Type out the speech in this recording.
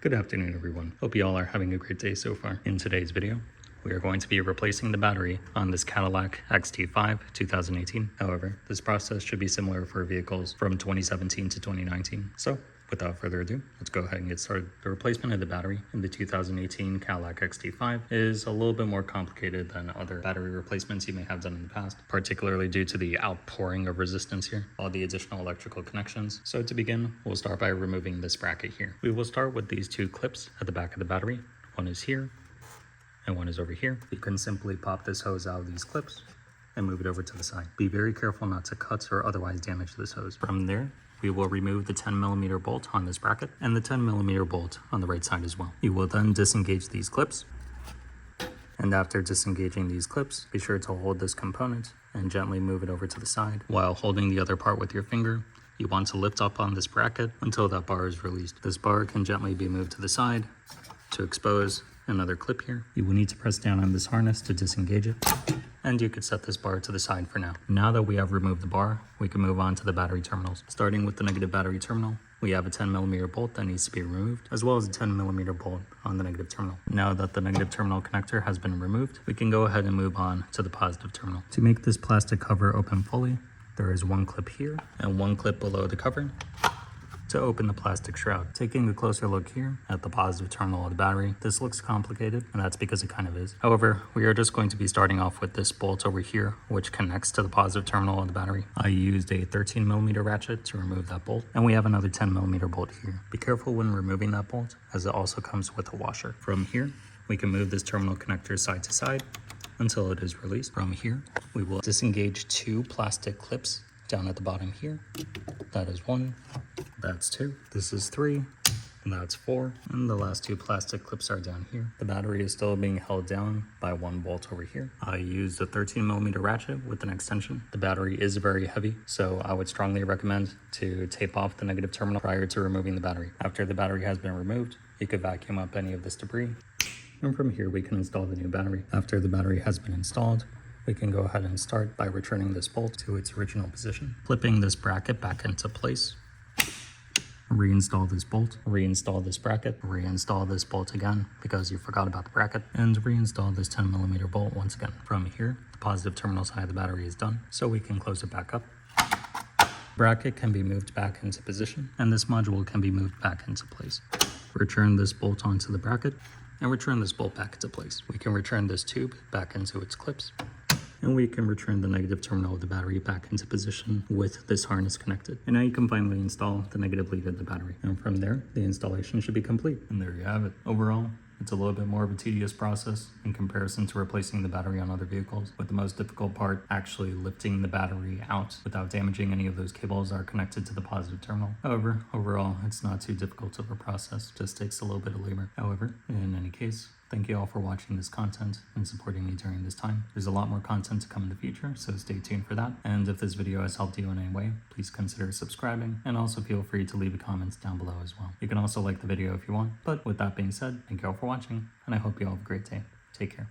Good afternoon, everyone. Hope you all are having a great day so far. In today's video, we are going to be replacing the battery on this Cadillac XT5 2018. However, this process should be similar for vehicles from 2017 to 2019. So, without further ado, let's go ahead and get started. The replacement of the battery in the 2018 Cadillac XT5 is a little bit more complicated than other battery replacements you may have done in the past, particularly due to the outpouring of resistance here, all the additional electrical connections. So to begin, we'll start by removing this bracket here. We will start with these two clips at the back of the battery. One is here, and one is over here. You can simply pop this hose out of these clips and move it over to the side. Be very careful not to cut or otherwise damage this hose. From there, we will remove the 10mm bolt on this bracket and the 10mm bolt on the right side as well. You will then disengage these clips. And after disengaging these clips, be sure to hold this component and gently move it over to the side. While holding the other part with your finger, you want to lift up on this bracket until that bar is released. This bar can gently be moved to the side to expose another clip here. You will need to press down on this harness to disengage it. And you could set this bar to the side for now. Now that we have removed the bar, we can move on to the battery terminals. Starting with the negative battery terminal, we have a 10mm bolt that needs to be removed, as well as a 10mm bolt on the negative terminal. Now that the negative terminal connector has been removed, we can go ahead and move on to the positive terminal. To make this plastic cover open fully, there is one clip here and one clip below the cover to open the plastic shroud. Taking a closer look here at the positive terminal of the battery, this looks complicated, and that's because it kind of is. However, we are just going to be starting off with this bolt over here, which connects to the positive terminal of the battery. I used a 13mm ratchet to remove that bolt, and we have another 10mm bolt here. Be careful when removing that bolt, as it also comes with a washer. From here, we can move this terminal connector side to side until it is released. From here, we will disengage two plastic clips down at the bottom here. That is one, that's two, this is three, and that's four, and the last two plastic clips are down here. The battery is still being held down by one bolt over here. I used a 13mm ratchet with an extension. The battery is very heavy, so I would strongly recommend to tape off the negative terminal prior to removing the battery. After the battery has been removed, you could vacuum up any of this debris, and from here we can install the new battery. After the battery has been installed, we can go ahead and start by returning this bolt to its original position, flipping this bracket back into place, reinstall this bolt, reinstall this bracket, reinstall this bolt again because you forgot about the bracket, and reinstall this 10mm bolt once again. From here, the positive terminal side of the battery is done, so we can close it back up. Bracket can be moved back into position, and this module can be moved back into place. Return this bolt onto the bracket, and return this bolt back into place. We can return this tube back into its clips, and we can return the negative terminal of the battery back into position with this harness connected. And now you can finally install the negative lead of the battery. And from there, the installation should be complete. And there you have it. Overall, it's a little bit more of a tedious process in comparison to replacing the battery on other vehicles, with the most difficult part actually lifting the battery out without damaging any of those cables that are connected to the positive terminal. However, overall, it's not too difficult of a process, just takes a little bit of labor. However, in any case, thank you all for watching this content and supporting me during this time. There's a lot more content to come in the future, so stay tuned for that. And if this video has helped you in any way, please consider subscribing, and also feel free to leave a comment down below as well. You can also like the video if you want. But with that being said, thank you all for watching, and I hope you all have a great day. Take care.